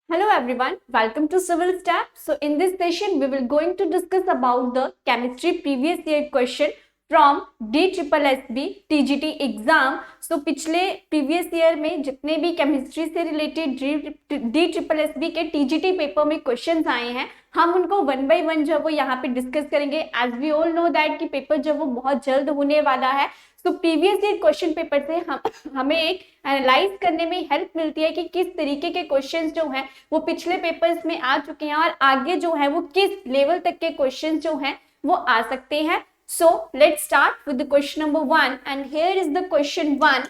Hello everyone, welcome to Civil Staff. So in this session we will going to discuss about the chemistry previous year question from DSSB TGT exam. So पिछले previous year में जितने भी chemistry से related DSSB के TGT paper में questions आए हैं हम उनको वन बाय वन जो है वो यहाँ पे डिस्कस करेंगे. As we all know that कि पेपर जो वो बहुत जल्द होने वाला है. So previous year question paper से हमें एक एनालाइज करने में हेल्प मिलती है कि किस तरीके के क्वेश्चंस जो हैं वो पिछले पेपर्स में आ चुके हैं और आगे जो है वो किस लेवल तक के क्वेश्चंस जो हैं वो आ सकते हैं. So let's start with the question number 1 and here is the question 1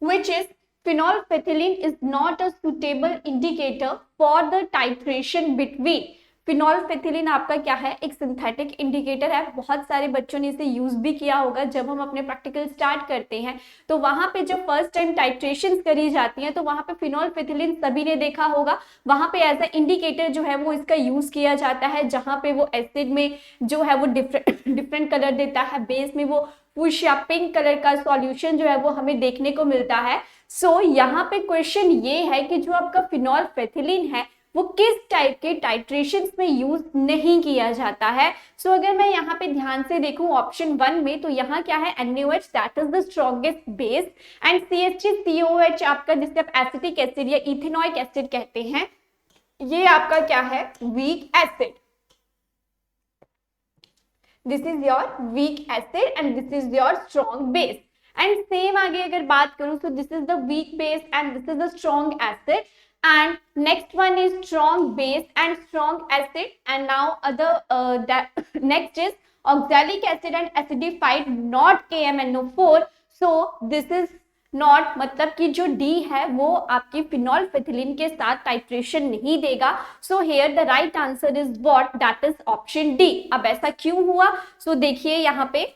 which is phenolphthalein is not a suitable indicator for the titration between. फिनोल्फेथिलीन आपका क्या है, एक सिंथेटिक इंडिकेटर है. बहुत सारे बच्चों ने इसे यूज भी किया होगा. जब हम अपने प्रैक्टिकल स्टार्ट करते हैं तो वहां पे जब फर्स्ट टाइम टाइट्रेशंस करी जाती हैं तो वहां पे फिनोल्फेथिलीन सभी ने देखा होगा. वहां पे एज ए इंडिकेटर जो है वो इसका यूज किया जाता है, जहां पे वो एसिड में जो है वो डिफरेंट कलर देता है, बेस में वो पुश या पिंक कलर का सॉल्यूशन जो है वो हमें देखने को मिलता है. सो यहाँ पे क्वेश्चन ये है कि जो आपका फिनोल्फेथिलीन है वो किस टाइप के टाइट्रेशंस में यूज नहीं किया जाता है. सो अगर मैं यहाँ पे ध्यान से देखूं ऑप्शन 1 में तो यहाँ क्या है, NaOH that is the strongest base and CH3COOH आपका जिसे आप एसिटिक एसिड या इथेनॉइक एसिड कहते हैं, ये आपका क्या है, weak acid. This is your week acid and this is your strong base. And same आगे अगर बात करूं तो this is the weak base and this is the strong acid. And next one is strong base and strong acid, and now next is oxalic acid and acidified not KMNO4. So this is not, मतलब कि जो D है वो आपकी फिनोल्फेथिलीन के साथ titration नहीं देगा. So here the right answer is what, that is option D. अब ऐसा क्यों हुआ? So देखिए यहाँ पे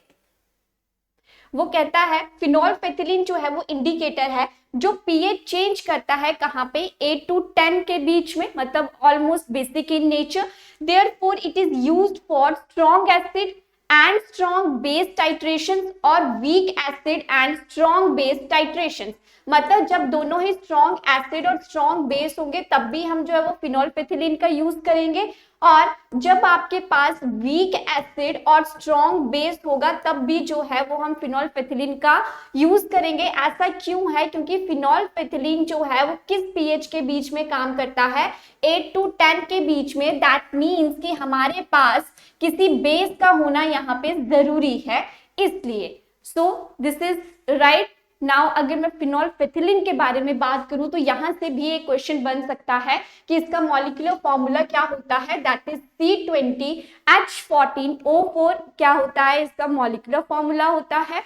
वो कहता है फिनोल्फेथिलीन जो है वो इंडिकेटर है जो पीएच चेंज करता है कहाँ पे, 8 to 10 के बीच में, मतलब almost basic in nature. Therefore it is used for strong acid and strong base titration और weak acid and strong base titration. मतलब जब दोनों ही स्ट्रॉन्ग एसिड और स्ट्रॉन्ग बेस होंगे तब भी हम जो है वो फिनोल्फेथिलीन का यूज करेंगे, और जब आपके पास वीक एसिड और स्ट्रॉन्ग बेस होगा तब भी जो है वो हम फिनोल्फेथिलीन का यूज करेंगे. ऐसा क्यों है, क्योंकि फिनोल्फेथिलीन जो है वो किस पीएच के बीच में काम करता है, 8 to 10 के बीच में. दैट मीन्स कि हमारे पास किसी बेस का होना यहाँ पे जरूरी है, इसलिए. सो दिस इज राइट. नाउ अगर मैं फिनोल्फेथिलीन के बारे में बात करूं तो यहां से भी एक क्वेश्चन बन सकता है कि इसका मॉलिक्यूलर फॉर्मूला क्या होता है, दैट इज C20H14O4. क्या होता है, इसका मॉलिक्यूलर फॉर्मूला होता है.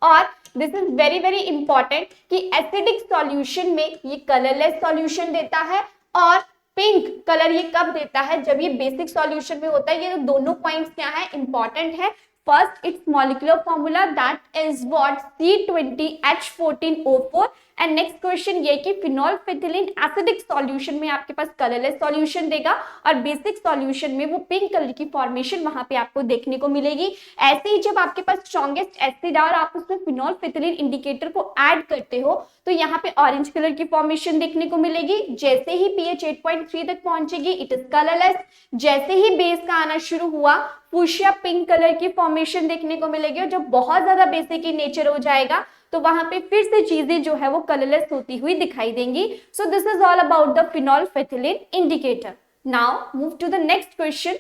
और this is very very important कि एसिडिक सॉल्यूशन में ये कलरलेस सॉल्यूशन देता है और पिंक कलर ये कब देता है, जब ये बेसिक सॉल्यूशन में होता है. ये दोनों पॉइंट्स क्या है, इंपॉर्टेंट है. First, its molecular formula that is what, C20H14O4. And next question ये कि फिनोल्फेथिलीन एसिडिक सॉल्यूशन में आपके पास कलरलेस सॉल्यूशन देगा और बेसिक सॉल्यूशन में वो पिंक कलर की फॉर्मेशन वहां पे आपको देखने को मिलेगी. ऐसे ही जब आपके पास स्ट्रॉन्गेस्ट एसिड और आप उसमें फिनोल्फेथिलीन इंडिकेटर को ऐड करते हो तो यहाँ पे ऑरेंज कलर की फॉर्मेशन देखने को मिलेगी. जैसे ही पीएच 8.3 तक पहुंचेगी इट इज कलरलेस. जैसे ही बेस का आना शुरू हुआ फूशिया पिंक कलर की फॉर्मेशन देखने को मिलेगी, और जब बहुत ज्यादा बेसिक इन नेचर हो जाएगा तो वहां पे फिर से चीजें जो है वो कलरलेस होती हुई दिखाई देंगी. So this is all about the phenolphthalein indicator. Now move to the next question.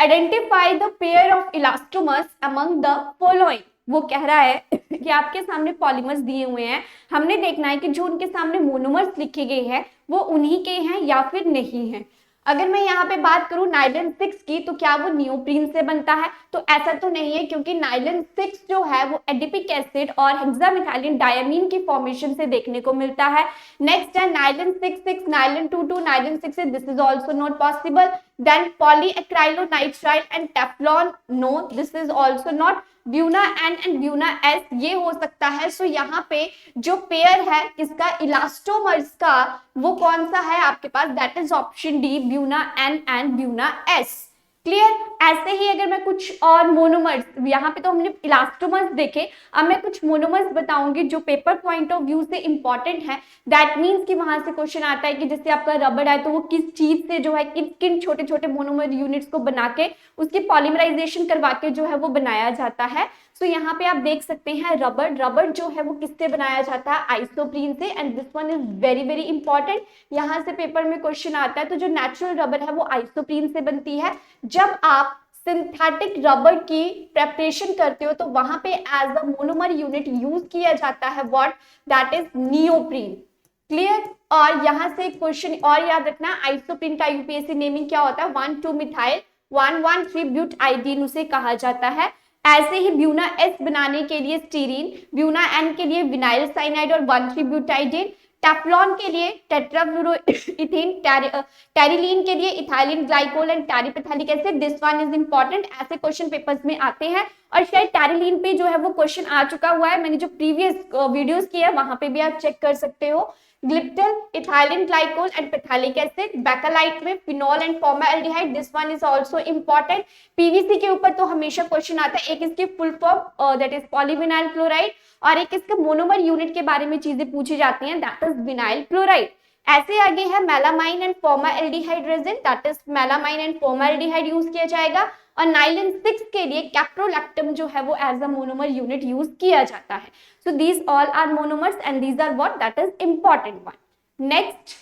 Identify the pair of elastomers among the following. वो कह रहा है कि आपके सामने पॉलीमर्स दिए हुए हैं, हमने देखना है कि जो उनके सामने मोनोमर्स लिखे गए हैं वो उन्हीं के हैं या फिर नहीं है. अगर मैं यहाँ पे बात करूं नाइलन 6 की तो क्या वो नियोप्रीन से बनता है, तो ऐसा तो नहीं है, क्योंकि नाइलन 6 जो है वो एडिपिक एसिड और हेक्सामिथाइलिन डायमीन की फॉर्मेशन से देखने को मिलता है. नेक्स्ट है nylon 6 nylon 2 nylon 6. This is also not possible. Then polyacrylonitrile and Teflon, no this is also not. Buna N and buna S ये हो सकता है. सो यहाँ पे जो पेयर है इसका इलास्टोमर्स का वो कौन सा है आपके पास, that is option D, buna N and buna S. Clear. ऐसे ही अगर मैं कुछ और मोनोमर्स, यहाँ पे तो हमने इलास्टोमर्स देखे, अब मैं कुछ मोनोमर्स बताऊंगी जो पेपर पॉइंट ऑफ व्यू से इंपॉर्टेंट है। दैट मीन्स कि वहां से क्वेश्चन आता है कि जैसे आपका रबड़ है तो वो किस चीज से जो है किन किन छोटे छोटे मोनोमर यूनिट्स को बना के उसकी पॉलीमराइजेशन करवा के जो है वो बनाया जाता है। सो यहाँ पे आप देख सकते हैं रबड़, रबड़ जो है वो किससे बनाया जाता है, आइसोप्रीन से। And this one is very very important, यहाँ से पेपर में क्वेश्चन आता है। तो जो नेचुरल रबड़ है वो आइसोप्रीन से बनती है। जब आप सिंथेटिक रबड़ की प्रेपरेशन करते हो तो वहां पे as a monomer unit use किया जाता है what, that is neoprene. Clear. और यहां से क्वेश्चन और याद रखना, आइसोप्रीन का यूपीएससी नेमिंग क्या होता है, 1,2-मिथाइल 1,1,3-ब्यूटाइडीन उसे कहा जाता है। ऐसे ही ब्यूना एस बनाने के लिए स्टीरीन, ब्यूना एन के लिए विनाइल साइनाइड और 1,3-ब्यूटाइडीन, टेफ्लॉन के लिए टेट्राफ्लोरोइथेन, टेरिलीन के लिए ethylene glycol and terephthalic acid. This one is important, ऐसे क्वेश्चन पेपर्स में आते हैं। और शायद टेरिलीन पे जो है वो क्वेश्चन आ चुका हुआ है, मैंने जो प्रीवियस वीडियोस किए हैं वहां पे भी आप चेक कर सकते हो। Glyptal, ethylene glycol and phthalic acid, bakelite में phenol and formaldehyde, this one is also important. PVC के ऊपर तो हमेशा क्वेश्चन आता है, एक इसकी full form that is polyvinyl chloride, और एक इसके मोनोमर यूनिट के बारे में चीजें पूछी जाती हैं, दैट इज विनाइल क्लोराइड। ऐसे आगे है melamine and formaldehyde resin, that is melamine and formaldehyde use किया जाएगा। और नाइलिन 6 के लिए कैप्रोलैक्टम जो है वो as a monomer unit use किया जाता है। So these all are monomers and these are what, that is important one. Next,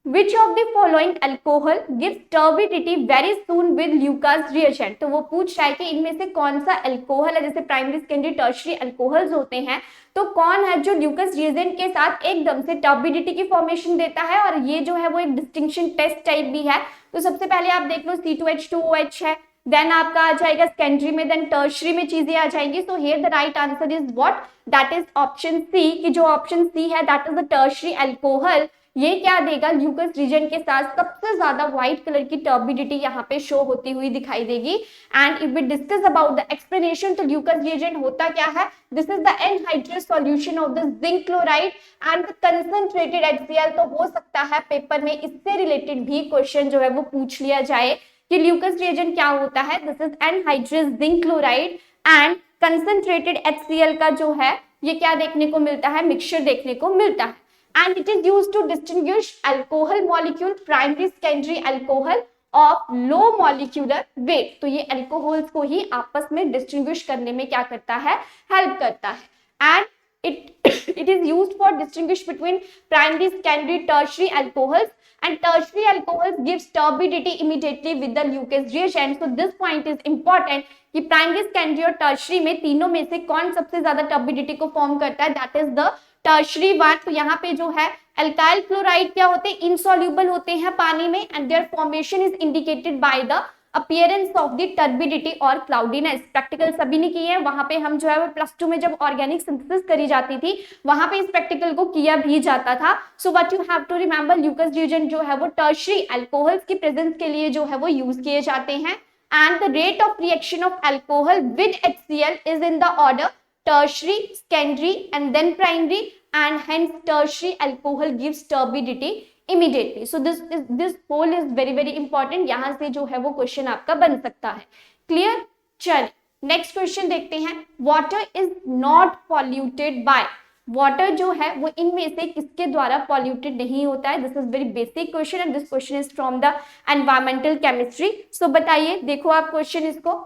Which of the following alcohol gives turbidity very soon with Lucas reagent? तो वो पूछ रहा है कि इनमें से कौन सा अल्कोहल है, जैसे प्राइमरी सेकेंडरी टर्शियरी अल्कोहल्स होते हैं, तो कौन है जो ल्यूकस रिएजेंट के साथ एकदम से टर्बिडिटी की फॉर्मेशन देता है। और ये जो है वो एक डिस्टिंक्शन टेस्ट टाइप भी है। तो सबसे पहले आप देख लो C2H2OH है, देन आपका आ जाएगा सेकेंडरी में, देन टर्शियरी में चीजें आ जाएंगी। So here the right answer is what, that is option C, कि जो ऑप्शन सी है that is the tertiary alcohol. ये क्या देगा, ल्यूकस रीजन के साथ सबसे ज्यादा व्हाइट कलर की टर्बिडिटी यहाँ पे शो होती हुई दिखाई देगी। And if we discuss about the explanation, तो ल्यूकस रिएजेंट होता क्या है, this is the anhydrous solution of the zinc chloride and the concentrated HCl। तो हो सकता है पेपर में इससे रिलेटेड भी क्वेश्चन जो है वो पूछ लिया जाए कि ल्यूकस रिएजेंट क्या होता है, this is anhydrous zinc chloride and concentrated HCl का जो है ये क्या देखने को मिलता है, मिक्सचर देखने को मिलता है। And it is used to distinguish alcohol molecule, primary secondary alcohol of low molecular weight। तो ये अल्कोहल्स को ही आपस में डिस्टिंग्विश करने में क्या करता है, हेल्प करता है। And it is used for distinguish between primary, secondary, tertiary alcohols, and tertiary alcohols gives turbidity immediately with the Lucas reagent। So this point is important कि primary, secondary और tertiary में तीनों में से कौन सबसे ज्यादा turbidity को फॉर्म करता है, that is the tertiary one. तो यहाँ पे जो है अल्काइल क्लोराइड क्या होते हैं, इनसॉल्युबल होते हैं पानी में, and there formation is indicated by the appearance of the turbidity और क्लाउडीनेस। प्रैक्टिकल सभी ने किए हैं, वहां पे हम जो है +2 में जब ऑर्गेनिक सिंथेसिस करी जाती थी वहां पे इस प्रैक्टिकल को किया भी जाता था। So what you have to remember, Lucas reagent जो है वो टर्शरी अल्कोहल्स की प्रेजेंस के लिए जो है वो यूज किए जाते हैं। And the rate of reaction of alcohol with HCl is in the order tertiary, secondary and then primary, and hence tertiary alcohol gives turbidity immediately। So this whole is very very important, यहाँ से जो है वो question आपका बन सकता है। Clear. चलिए नेक्स्ट क्वेश्चन देखते हैं। Water is not polluted by, water जो है वो इनमें से किसके द्वारा पॉल्यूटेड नहीं होता है। This is very basic question and this question is from the environmental chemistry. So बताइए, देखो आप क्वेश्चन इसको।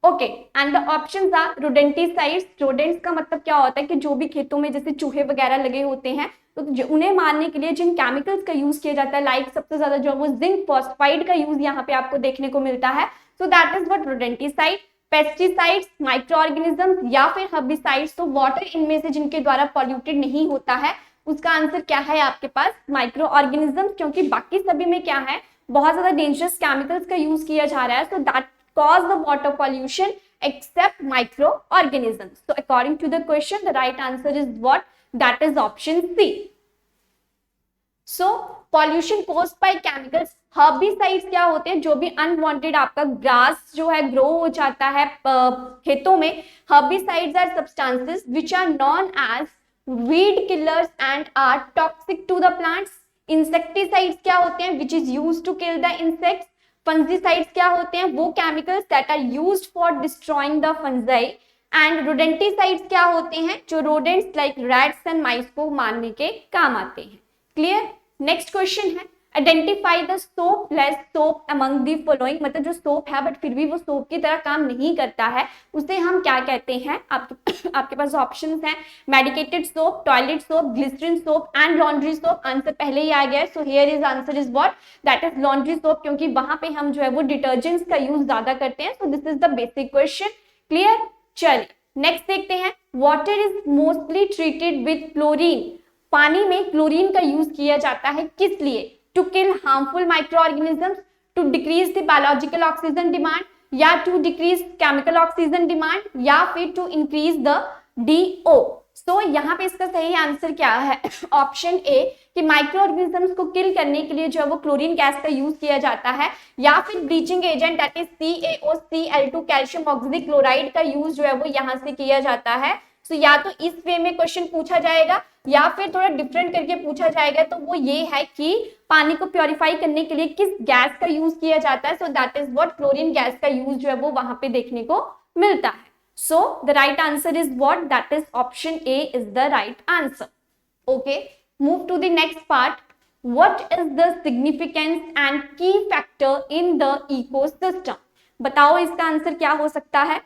Okay, and the options are rodenticides. Rodents का मतलब क्या होता है कि जो भी खेतों में जैसे चूहे वगैरह लगे होते हैं तो उन्हें मारने के लिए जिन केमिकल्स का यूज किया जाता है, लाइक सबसे ज्यादा जो है वो जिंक फॉस्फाइड का यूज यहाँ पे आपको देखने को मिलता है। So that is what rodenticide. Pesticides, micro organisms या फिर हर्बिसाइड्स। तो वाटर इनमें से जिनके द्वारा पॉल्यूटेड नहीं होता है उसका आंसर क्या है आपके पास, माइक्रो ऑर्गेनिजम्स, क्योंकि बाकी सभी में क्या है, बहुत ज्यादा डेंजरस केमिकल्स का यूज किया जा रहा है। So that cause the water pollution except microorganisms। So according to the question, the right answer is what? That is option C। So pollution caused by chemicals, herbicides क्या होते हैं, जो भी unwanted आपका ग्रास जो है ग्रो हो जाता है खेतों में। herbicides are substances which are known as weed killers and are toxic to the plants। Insecticides क्या होते हैं, which is used to kill the insects. Fungicides क्या होते हैं, वो chemicals that are used for destroying the fungi. And rodenticides क्या होते हैं, जो rodents like rats and mice को मारने के काम आते हैं। क्लियर। नेक्स्ट क्वेश्चन है, identify the soapless soap among the following, मतलब जो सोप है बट फिर भी वो सोप की तरह काम नहीं करता है, उसे हम क्या कहते हैं। आपके पास ऑप्शंस हैं, medicated soap, toilet soap, glycerine soap and laundry soap. Answer पहले ही आ गया है, so here is answer is what, that is laundry soap, क्योंकि वहां पे हम जो है वो डिटर्जेंट्स का यूज ज्यादा करते हैं। So this is the basic question. Clear. चलिए नेक्स्ट देखते हैं, water is mostly treated with chlorine. पानी में क्लोरीन का यूज किया जाता है किस लिए, to kill harmful micro organisms, to decrease the biological oxygen demand, या to decrease chemical oxygen demand, या फिर to increase the DO। So यहाँ पे इसका सही आंसर क्या है, ऑप्शन ए कि माइक्रो ऑर्गेनिजम्स को किल करने के लिए जो है वो क्लोरीन गैस का यूज किया जाता है, या फिर bleaching agent that is CaOCl2 calcium oxychloride का यूज जो है वो यहाँ से किया जाता है। सो या तो इस वे में क्वेश्चन पूछा जाएगा या फिर थोड़ा डिफरेंट करके पूछा जाएगा, तो वो ये है कि पानी को प्योरीफाई करने के लिए किस गैस का यूज किया जाता है। So that is what, chlorine gas का यूज जो है वो वहां पे देखने को मिलता है। So the right answer is what? That is option A is the right answer. Okay, move to the next part. What is the significance and key factor in the ecosystem? बताओ इसका आंसर क्या हो सकता है।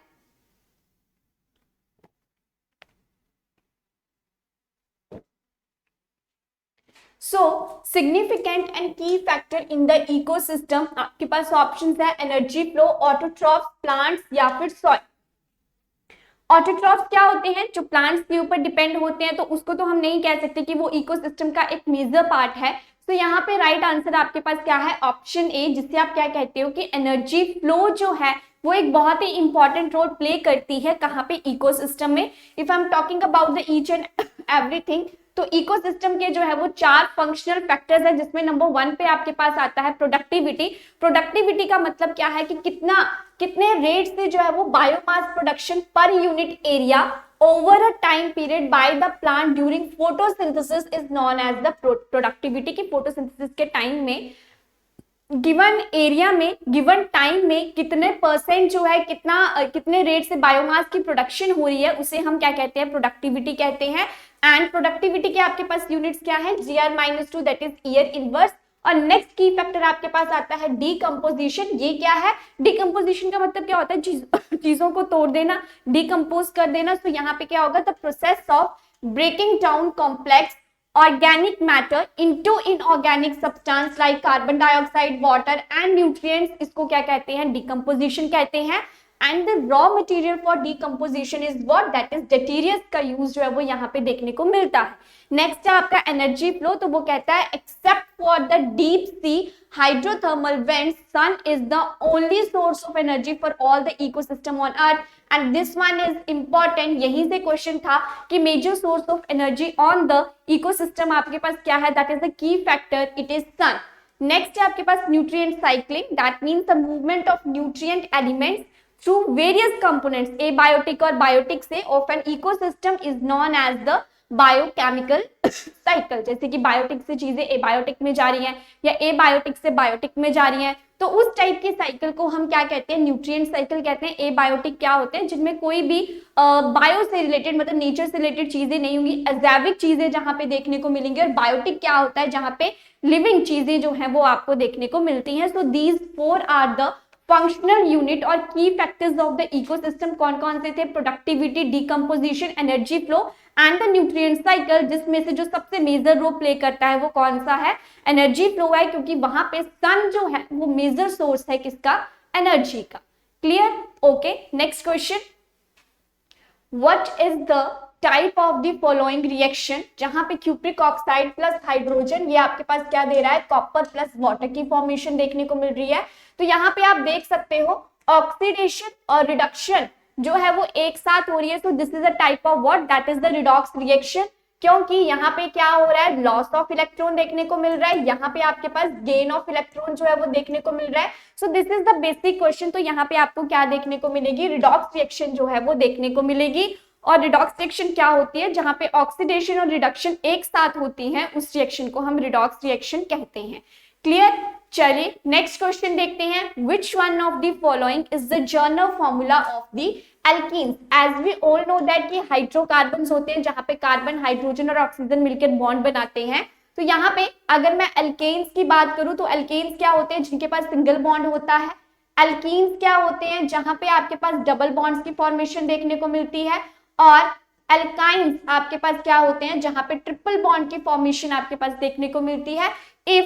So significant and key factor in the ecosystem, आपके पास options है, energy flow, autotrophs, plants या फिर सॉइल। ऑटोट्रॉफ्स क्या होते हैं, जो प्लांट्स के ऊपर डिपेंड होते हैं, तो उसको तो हम नहीं कह सकते कि वो इकोसिस्टम का एक मेजर पार्ट है। तो यहाँ पे राइट आंसर आपके पास क्या है, ऑप्शन ए, जिससे आप क्या कहते हो कि एनर्जी फ्लो जो है वो एक बहुत ही इंपॉर्टेंट रोल प्ले करती है कहाँ पे, इकोसिस्टम में। If I am talking about the each and everything, तो इकोसिस्टम के जो है वो 4 फंक्शनल फैक्टर्स है, जिसमें नंबर 1 पे आपके पास आता है प्रोडक्टिविटी। प्रोडक्टिविटी का मतलब क्या है कि कितने रेट से जो है वो biomass production per unit area over a time period by the plant during photosynthesis is known as the productivity. की फोटोसिंथेसिस के टाइम में गिवन एरिया में गिवन टाइम में कितने परसेंट जो है कितने रेट से बायोमास की प्रोडक्शन हो रही है, उसे हम क्या कहते हैं, प्रोडक्टिविटी कहते हैं। एंड प्रोडक्टिविटी के आपके पास यूनिट्स क्या है, GR-2 that is year inverse. और नेक्स्ट की फैक्टर आपके पास आता है डीकंपोजिशन। ये क्या है, डीकंपोजिशन का मतलब क्या होता है, चीजों को तोड़ देना, डीकंपोज कर देना। तो यहाँ पे क्या होगा, the process of breaking down complex organic matter into inorganic substance like carbon dioxide, water and nutrients, इसको क्या कहते हैं, decomposition कहते हैं। and the raw material for decomposition is what, that is deuterium का यूज जो है वो यहाँ पे देखने को मिलता है। नेक्स्ट है आपका एनर्जी फ्लो, तो वो कहता है except for the deep sea hydrothermal vents, sun is the only source of energy for all the ecosystem on earth. And this one is important, यहीं से क्वेश्चन था कि major source of energy on the ecosystem आपके पास क्या है, that is the key factor, it is sun. Next है आपके पास nutrient cycling, that means the movement of nutrient elements through various components abiotic और biotic से of an ecosystem is known as the biochemical cycle। जैसे कि biotic से चीजें abiotic में जा रही हैं या एबायोटिक से बायोटिक में जा रही हैं, तो उस टाइप के साइकिल को हम क्या कहते हैं, न्यूट्रिएंट साइकिल कहते हैं। एबायोटिक क्या होते हैं, जिनमें कोई भी बायो से रिलेटेड मतलब नेचर से रिलेटेड चीजें नहीं होंगी, अजैविक चीजें जहां पे देखने को मिलेंगी। और बायोटिक क्या होता है, जहां पे लिविंग चीजें जो है वो आपको देखने को मिलती हैं। So these 4 are the functional unit और की फैक्टर्स ऑफ द इकोसिस्टम। कौन कौन से थे, productivity, decomposition, energy flow and the nutrient cycle, जिसमें से जो सबसे मेजर रोल प्ले करता है वो कौन सा है, एनर्जी फ्लो है, क्योंकि वहां पे सन जो है वो मेजर सोर्स है किसका, एनर्जी का। Clear. Okay, next question, what is the type of the following reaction, जहां पे क्यूप्रिक ऑक्साइड प्लस हाइड्रोजन, ये आपके पास क्या दे रहा है, कॉपर प्लस वाटर की फॉर्मेशन देखने को मिल रही है। तो यहाँ पे आप देख सकते हो ऑक्सीडेशन और रिडक्शन जो है वो एक साथ हो रही है। So this is a type of what, that is the redox reaction, क्योंकि यहाँ पे क्या हो रहा है, लॉस ऑफ इलेक्ट्रॉन देखने को मिल रहा है, यहाँ पे आपके पास गेन ऑफ इलेक्ट्रॉन जो है वो देखने को मिल रहा है। So this is the basic question. तो यहाँ पे आपको क्या देखने को मिलेगी, रिडॉक्स रिएक्शन जो है वो देखने को मिलेगी। और रिडॉक्स रिएक्शन क्या होती है, जहां पे ऑक्सीडेशन और रिडक्शन एक साथ होती हैं, उस रिएक्शन को हम रिडॉक्स रिएक्शन कहते हैं। क्लियर? चलिए नेक्स्ट क्वेश्चन देखते हैं। Which one of the following is the general formula of the alkenes? As we all know that कि हाइड्रोकार्बन्स होते हैं जहां पे कार्बन, हाइड्रोजन और ऑक्सीजन मिलकर बॉन्ड बनाते हैं। तो यहाँ पे अगर मैं एल्केन्स की बात करूं तो एल्केन्स क्या होते हैं, जिनके पास सिंगल बॉन्ड होता है। एल्कीन्स क्या होते हैं, जहां पे आपके पास डबल बॉन्ड्स की फॉर्मेशन देखने को मिलती है। और एल्काइंस आपके पास क्या होते हैं, जहां पे ट्रिपल बॉन्ड की फॉर्मेशन आपके पास देखने को मिलती है। If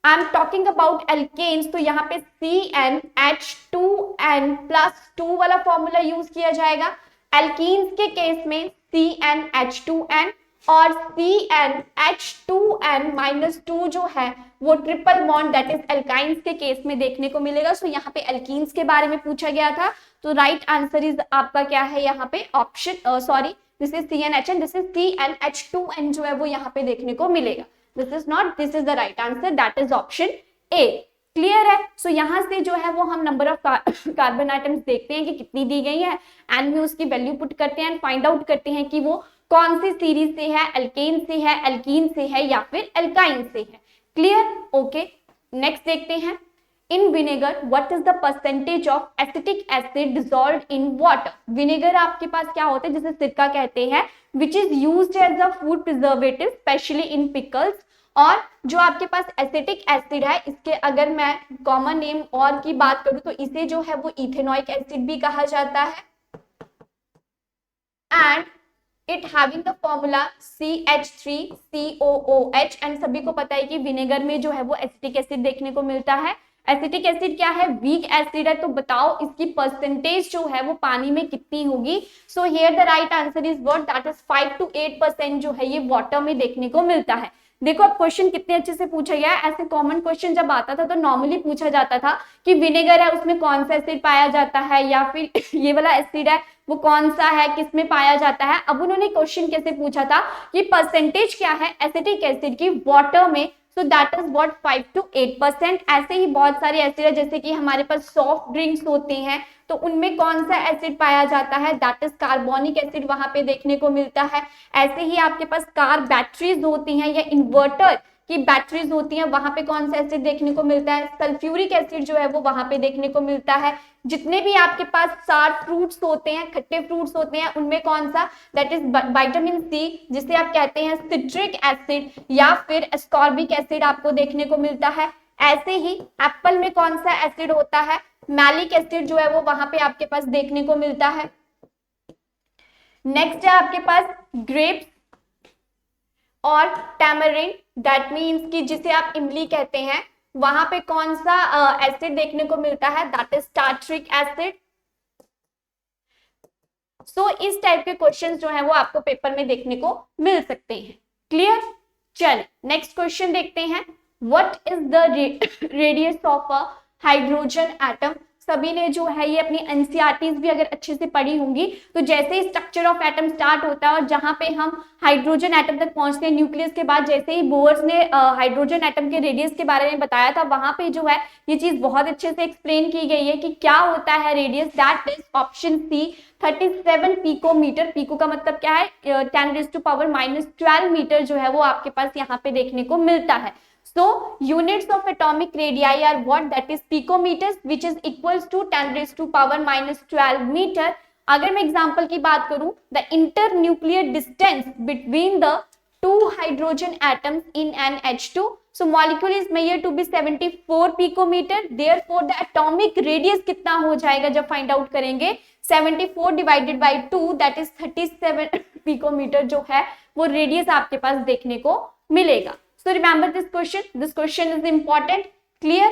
I am talking about alkanes तो यहाँ पे CnH2n+2 वाला फॉर्मूला यूज किया जाएगा। एल्कीन्स के केस में CnH2n और CnH2n-2 जो है वो triple bond that is alkynes के केस में देखने को मिलेगा। सो यहाँ पे एल्कीन्स के बारे में पूछा गया था, तो राइट आंसर इज आपका क्या है यहाँ पे option, sorry this is CnHn, this is CnH2n जो है वो यहाँ पे देखने को मिलेगा। This is not, this is the right answer, that is option A. Clear है? सो यहाँ से जो है वो हम नंबर ऑफ कार्बन आइटम्स देखते हैं कि कितनी दी गई है एंड भी उसकी वैल्यू पुट करते हैं एंड फाइंड आउट करते हैं कि वो कौन सी सीरीज से है, एल्केन से है, एल्कीन से है या फिर एल्काइन से है। क्लियर? ओके नेक्स्ट देखते हैं। In vinegar what is the percentage of acetic acid dissolved in water? Vinegar आपके पास क्या होता है, जिसे सिरका कहते हैं, which is used as a food preservative especially in pickles. और जो आपके पास एसिटिक एसिड है, इसके अगर मैं कॉमन नेम और की बात करूं तो इसे जो है वो इथेनॉइक एसिड भी कहा जाता है। And it having the formula CH3COOH। And सभी को पता है कि विनेगर में जो है वो एसिटिक एसिड देखने को मिलता है। एसिटिक एसिड क्या है, वीक एसिड है। तो बताओ इसकी परसेंटेज जो है वो पानी में कितनी होगी? सो here the right answer is what, that is 5 to 8% जो है ये वाटर में देखने को मिलता है। देखो अब क्वेश्चन कितने अच्छे से पूछा गया है। ऐसे कॉमन क्वेश्चन जब आता था तो नॉर्मली पूछा जाता था कि विनेगर है उसमें कौन सा एसिड पाया जाता है, या फिर ये वाला एसिड है वो कौन सा है, किसमें पाया जाता है। अब उन्होंने क्वेश्चन कैसे पूछा था कि परसेंटेज क्या है एसिटिक एसिड की वाटर में, so that is what 5 to 8%। ऐसे ही बहुत सारे एसिड है, जैसे कि हमारे पास सॉफ्ट ड्रिंक्स होते हैं तो उनमें कौन सा एसिड पाया जाता है, दैट इज कार्बोनिक एसिड वहां पे देखने को मिलता है। ऐसे ही आपके पास कार बैटरीज होती हैं या इन्वर्टर की बैटरीज होती हैं, वहां पे कौन सा एसिड देखने को मिलता है, सल्फ्यूरिक एसिड जो है वो वहां पे देखने को मिलता है। जितने भी आपके पास सार फ्रूट्स होते हैं, खट्टे फ्रूट्स होते हैं, उनमें कौन सा, दैट इज विटामिन सी जिसे आप कहते हैं सिट्रिक एसिड या फिर एस्कॉर्बिक एसिड आपको देखने को मिलता है। ऐसे ही एप्पल में कौन सा एसिड होता है, मैलिक एसिड जो है वो वहां पे आपके पास देखने को मिलता है। नेक्स्ट है आपके पास ग्रेप्स और टैमरिंड, दैट मीन्स कि जिसे आप इमली कहते हैं, वहां पे कौन सा एसिड देखने को मिलता है, दैट इज टार्ट्रिक एसिड। सो इस टाइप के क्वेश्चंस जो है वो आपको पेपर में देखने को मिल सकते हैं। क्लियर? चलिए नेक्स्ट क्वेश्चन देखते हैं। What is the radius of a hydrogen atom? सभी ने जो है ये अपनी एनसीईआरटीज भी अगर अच्छे से पढ़ी होंगी तो जैसे ही स्ट्रक्चर ऑफ एटम स्टार्ट होता है और जहां पे हम हाइड्रोजन एटम तक पहुंचते हैं न्यूक्लियस के बाद, जैसे ही बोर्स ने हाइड्रोजन एटम के रेडियस के बारे में बताया था, वहां पे जो है ये चीज बहुत अच्छे से एक्सप्लेन की गई है कि क्या होता है radius, that is option C 37 picometre. Pico का मतलब क्या है, 10⁻⁻12 मीटर जो है वो आपके पास यहाँ पे देखने को मिलता है। So units of atomic radii are what, that is picometers, which is equals to 10⁻⁻12 meter. अगर मैं एग्जांपल की बात करूं, the internuclear distance between the two hydrogen atoms in an H2, so molecule is measured to be 74 picometer. Therefore the atomic radius कितना हो जाएगा जब find out करेंगे, 74 divided by 2, that is 37 picometer जो है वो रेडियस आपके पास देखने को मिलेगा। So remember this question. This question is important. Clear?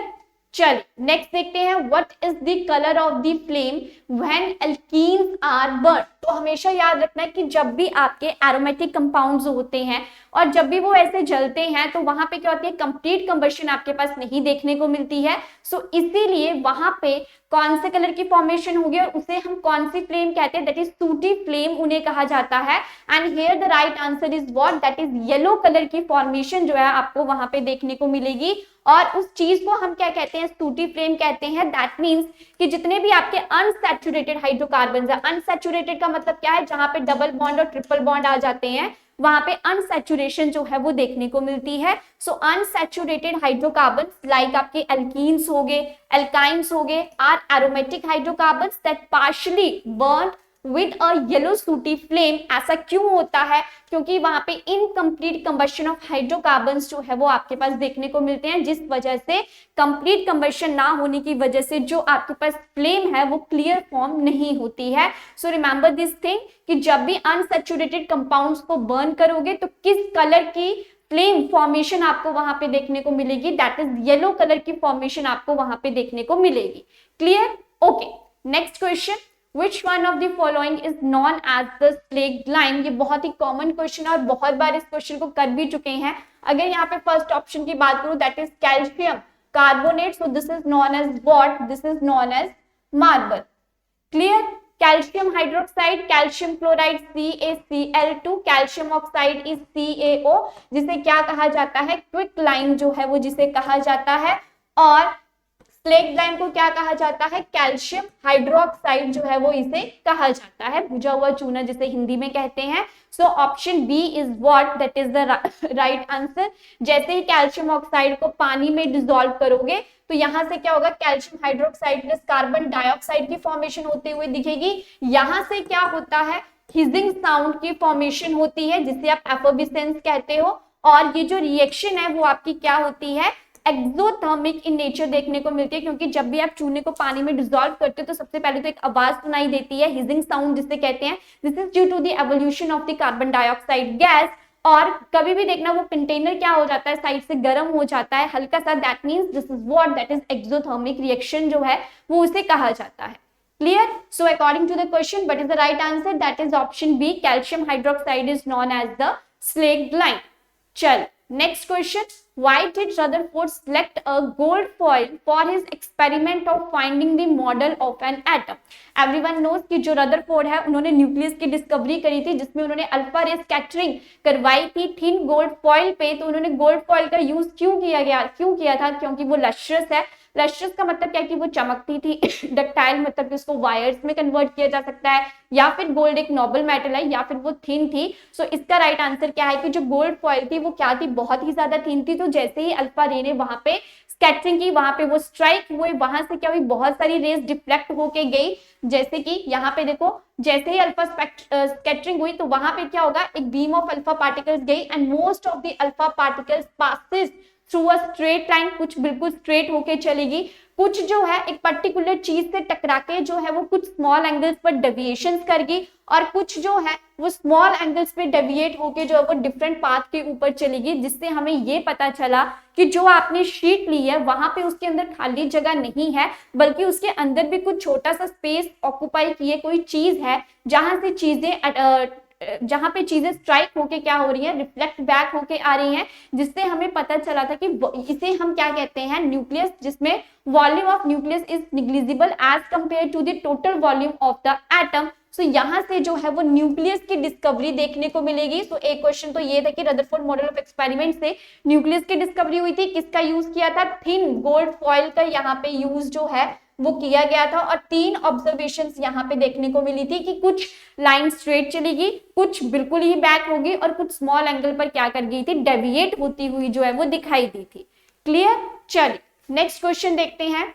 चलिए नेक्स्ट देखते हैं। What is the color of the flame when alkenes are burned? तो हमेशा याद रखना है कि जब भी आपके एरोमेटिक कंपाउंड्स होते हैं और जब भी वो ऐसे जलते हैं तो वहां पे क्या होती है, कंप्लीट कंबशन आपके पास नहीं देखने को मिलती है। सो इसीलिए वहां पे कौन से कलर की फॉर्मेशन होगी और उसे हम कौन सी फ्लेम कहते हैं, दैट इज सूटी फ्लेम उन्हें कहा जाता है। And here the right answer is what, that is yellow colour की फॉर्मेशन जो है आपको वहां पे देखने को मिलेगी। और उस चीज को हम क्या कहते हैं, सूटी फ्लेम कहते हैं। दैट मीन्स कि जितने भी आपके अनसैचुरेटेड हाइड्रोकार्बन है, अनसैचुरेटेड का मतलब क्या है, जहां पे डबल बॉन्ड और ट्रिपल बॉन्ड आ जाते हैं वहां पे अनसैचुरेशन जो है वो देखने को मिलती है। सो अनसैचुरेटेड हाइड्रोकार्बन लाइक आपके एल्कीन्स हो गए, एल्काइंस हो गए, or aromatic hydrocarbons that partially burn with a yellow sooty flame. ऐसा क्यों होता है, क्योंकि वहां पे इनकम्प्लीट कंबशन ऑफ हाइड्रोकार्बन्स जो है वो आपके पास देखने को मिलते हैं, जिस वजह से कंप्लीट कंबशन ना होने की वजह से जो आपके पास फ्लेम है वो क्लियर फॉर्म नहीं होती है। सो रिमेंबर दिस थिंग कि जब भी अनसैचुरेटेड कंपाउंड्स को बर्न करोगे तो किस कलर की फ्लेम फॉर्मेशन आपको वहां पे देखने को मिलेगी, दैट इज येलो कलर की फॉर्मेशन आपको वहां पे देखने को मिलेगी। Clear? Okay, next question, Which one of the following is known as the slaked lime? ये बहुत ही कॉमन क्वेश्चन है और बहुत बार इस क्वेश्चन को कर भी चुके हैं। अगर यहाँ पे फर्स्ट ऑप्शन की बात करूं that is calcium carbonate, so this is known as what, this is known as marble. Clear? Calcium hydroxide, calcium chloride CaCl2, calcium oxide is CaO, जिसे क्या कहा जाता है, क्विक लाइम जो है वो जिसे कहा जाता है। और स्लेक्ड लाइम को क्या कहा जाता है, कैल्शियम हाइड्रोक्साइड जो है वो इसे कहा जाता है, भुजा हुआ चूना जिसे हिंदी में कहते हैं। So option B is what, that is the right answer. जैसे ही कैल्शियम ऑक्साइड को पानी में डिसॉल्व करोगे तो यहाँ से क्या होगा, calcium hydroxide plus carbon dioxide की फॉर्मेशन होते हुए दिखेगी। यहाँ से क्या होता है, हिजिंग साउंड की फॉर्मेशन होती है जिसे आप एफर्विसेंस कहते हो। और ये जो रिएक्शन है वो आपकी क्या होती है, एक्सोथर्मिक इन नेचर देखने को मिलती है, क्योंकि जब भी आप चूने को पानी में डिसॉल्व करते हो तो सबसे पहले तो एक आवाज सुनाई देती है, हिजिंग साउंड जिसे कहते हैं। This is due to the evolution of the carbon dioxide gas. और कभी भी देखना वो कंटेनर क्या हो जाता है, साइड से गर्म हो जाता है हल्का सा, that means this is what, that is exothermic reaction जो है वो उसे कहा जाता है। Clear? So according to the question what is the right answer, that is option B, calcium hydroxide is known as the slaked lime. चल next question, why did Rutherford select a gold foil for his experiment of finding the model of an atom? Everyone knows कि जो Rutherford है उन्होंने nucleus की discovery करी थी जिसमें उन्होंने अल्फा रे स्कैटरिंग करवाई थी थिन गोल्ड फॉइल पे। तो उन्होंने गोल्ड फॉइल का यूज क्यों किया था, क्योंकि वो लस्ट्रस है। लस्ट्रस का मतलब क्या है कि वो चमकती थी, डक्टाइल मतलब कि उसको वायर्स में कन्वर्ट किया जा सकता है, या फिर गोल्ड एक नोबल मेटल है, या फिर वो थिन थी। सो इसका राइट आंसर क्या है कि जो गोल्ड फॉइल थी वो क्या थी, बहुत ही ज्यादा थिन थी। तो जैसे ही अल्फा रे ने वहां पे स्कैटरिंग की, वहां पे वो स्ट्राइक हुए, वहां से क्या हुई, बहुत सारी रेस डिफ्लेक्ट होके गई। जैसे कि यहाँ पे देखो, जैसे ही अल्फा स्कैटरिंग हुई तो वहां पे क्या होगा, एक बीम ऑफ अल्फा पार्टिकल्स गई and most of the alpha particles passes through a straight line, कुछ बिल्कुल स्ट्रेट होके चलेगी, कुछ जो है एक पर्टिकुलर चीज से टकरा के जो है वो कुछ स्मॉल एंगल्स पर डेविएशंस करेगी, और कुछ जो है वो स्मॉल एंगल्स पे डेविएट होके जो है वो डिफरेंट पाथ के ऊपर चलेगी, जिससे हमें ये पता चला कि जो आपने शीट ली है वहां पे उसके अंदर खाली जगह नहीं है, बल्कि उसके अंदर भी कुछ छोटा सा स्पेस ऑक्यूपाई किए कोई चीज है, जहां पे चीजें स्ट्राइक होके क्या हो रही है, रिफ्लेक्ट बैक होके आ रही हैं, जिससे हमें पता चला था कि इसे हम क्या कहते हैं, न्यूक्लियस, जिसमें volume of nucleus is negligible as compare to the total volume of the atom. So यहाँ से जो है वो न्यूक्लियस की डिस्कवरी देखने को मिलेगी। सो एक क्वेश्चन तो ये था कि रदरफोर्ड मॉडल ऑफ एक्सपेरिमेंट से न्यूक्लियस की डिस्कवरी हुई थी, किसका यूज किया था, थिन गोल्ड फॉइल का यहाँ पे यूज जो है वो किया गया था। और 3 ऑब्जर्वेशंस यहाँ पे देखने को मिली थी कि कुछ लाइन स्ट्रेट चलेगी, कुछ बिल्कुल ही बैक होगी, और कुछ स्मॉल एंगल पर क्या कर गई थी, डेविएट होती हुई जो है वो दिखाई दी थी। क्लियर? चलिए नेक्स्ट क्वेश्चन देखते हैं।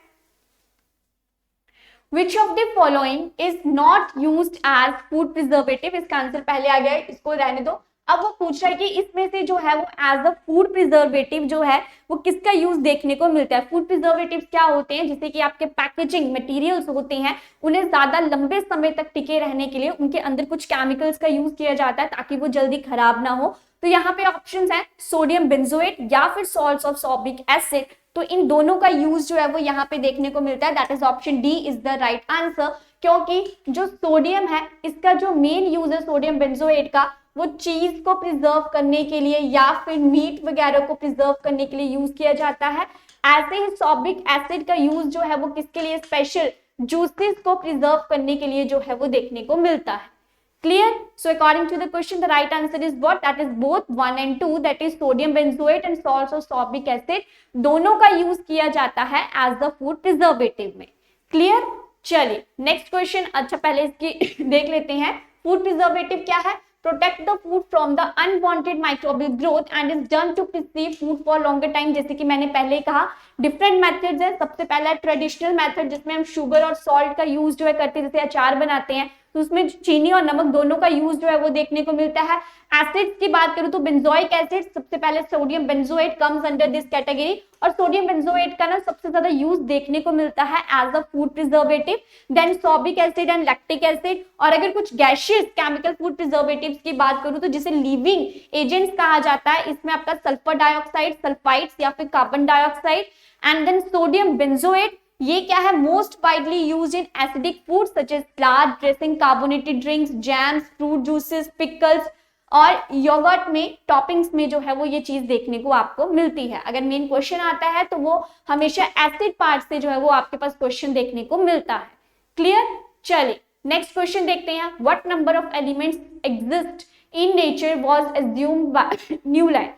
Which of the following is not used as food preservative? इसका आंसर पहले आ गया है, इसको रहने दो। अब वो पूछ रहा है कि इसमें से जो है वो एज अ फूड प्रिजर्वेटिव जो है वो किसका यूज देखने को मिलता है। फूड प्रिजर्वेटिव क्या होते हैं, जैसे कि आपके पैकेजिंग मटेरियल्स होते हैं, उन्हें ज्यादा लंबे समय तक टिके रहने के लिए उनके अंदर कुछ केमिकल्स का यूज किया जाता है ताकि वो जल्दी खराब ना हो। तो यहाँ पे ऑप्शंस हैं सोडियम बेंजोएट या फिर सॉल्ट्स ऑफ सॉर्बिक एसिड। तो इन दोनों का यूज जो है वो यहाँ पे देखने को मिलता है, that is option D is the right answer. क्योंकि जो सोडियम है इसका जो मेन यूज है सोडियम बेंजोएट का, वो चीज को प्रिजर्व करने के लिए या फिर मीट वगैरह को प्रिजर्व करने के लिए यूज किया जाता है। ऐसे ही सॉर्बिक एसिड का यूज जो है वो किसके लिए, स्पेशल जूसेस को प्रिजर्व करने के लिए जो है वो देखने को मिलता है। Clear? So according to the question, the right answer is what? That is both 1 and 2, that is sodium benzoate and salts of sorbic acid. दोनों का यूज किया जाता है as the food preservative में। Clear? चलिए नेक्स्ट क्वेश्चन। अच्छा पहले इसकी देख लेते हैं फूड प्रिजर्वेटिव क्या है? Protect the food from the unwanted microbial growth and is done to preserve food for longer time. जैसे कि मैंने पहले कहा, डिफरेंट मेथड्स है। सबसे पहला ट्रेडिशनल मेथड जिसमें हम शुगर और सॉल्ट का यूज जो है करते हैं, जैसे अचार बनाते हैं तो उसमें चीनी और नमक दोनों का यूज जो है वो देखने को मिलता है। एसिड्स की बात करूं तो बेंजोइक एसिड, सबसे पहले sodium benzoate comes under this category, और सोडियम बेंजोएट का ना सबसे ज्यादा यूज देखने को मिलता है as a food preservative. Then sorbic acid and lactic acid. और अगर कुछ गैशियस केमिकल फूड प्रिजर्वेटिव्स की बात करूं तो जिसे लिविंग एजेंट्स कहा जाता है, इसमें आपका सल्फर डाइऑक्साइड, सल्फाइड्स या फिर carbon dioxide. And then sodium benzoate, ये क्या है? Most widely used in acidic food such as salad dressing, carbonated drinks, jams, fruit juices, pickles और योगर्ट में टॉपिंग्स में जो है वो ये चीज देखने को आपको मिलती है। अगर मेन क्वेश्चन आता है तो वो हमेशा एसिड पार्ट से जो है वो आपके पास क्वेश्चन देखने को मिलता है। क्लियर? चलिए नेक्स्ट क्वेश्चन देखते हैं। What number of elements exist in nature was assumed by Newland.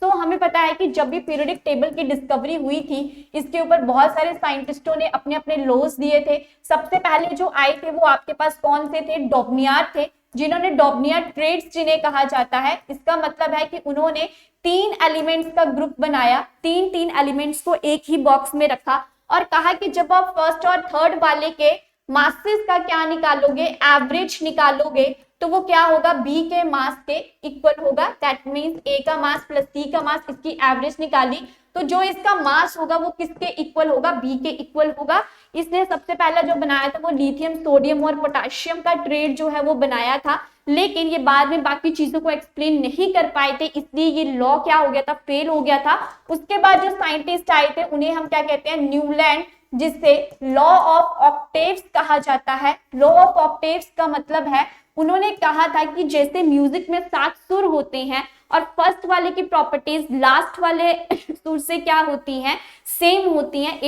तो हमें पता है कि जब भी पीरियोडिक टेबल की डिस्कवरी हुई थी, इसके ऊपर बहुत सारे साइंटिस्टों ने अपने अपने लॉज दिए थे। सबसे पहले जो आए थे वो आपके पास कौन से थे? डॉबनियर थे, जिन्होंने डॉबनियर ट्रेड्स जिन्हें कहा जाता है। इसका मतलब है कि उन्होंने 3 एलिमेंट्स का ग्रुप बनाया, तीन एलिमेंट्स को एक ही बॉक्स में रखा और कहा कि जब आप फर्स्ट और थर्ड वाले के मासेस का क्या निकालोगे, एवरेज निकालोगे, तो वो क्या होगा? बी के मास के इक्वल होगा। दैट मींस ए का मास प्लस सी का मास, इसकी एवरेज निकाली तो जो इसका मास होगा वो किसके इक्वल होगा? बी के इक्वल होगा। इसने सबसे पहला जो बनाया था वो लिथियम, सोडियम और पोटेशियम का ट्रेड जो है वो बनाया था, लेकिन ये बाद में बाकी चीजों को एक्सप्लेन नहीं कर पाए थे, इसलिए ये लॉ क्या हो गया था? फेल हो गया था। उसके बाद जो साइंटिस्ट आए थे उन्हें हम क्या कहते हैं? न्यूलैंड, जिससे लॉ ऑफ ऑक्टेव्स कहा जाता है। लॉ ऑफ ऑक्टेव्स का मतलब है, उन्होंने कहा था कि जैसे म्यूजिक में 7 सुर होते हैं और फर्स्ट वाले की प्रॉपर्टीज लास्ट वाले सुर से क्या होती हैं? सेम होती हैं।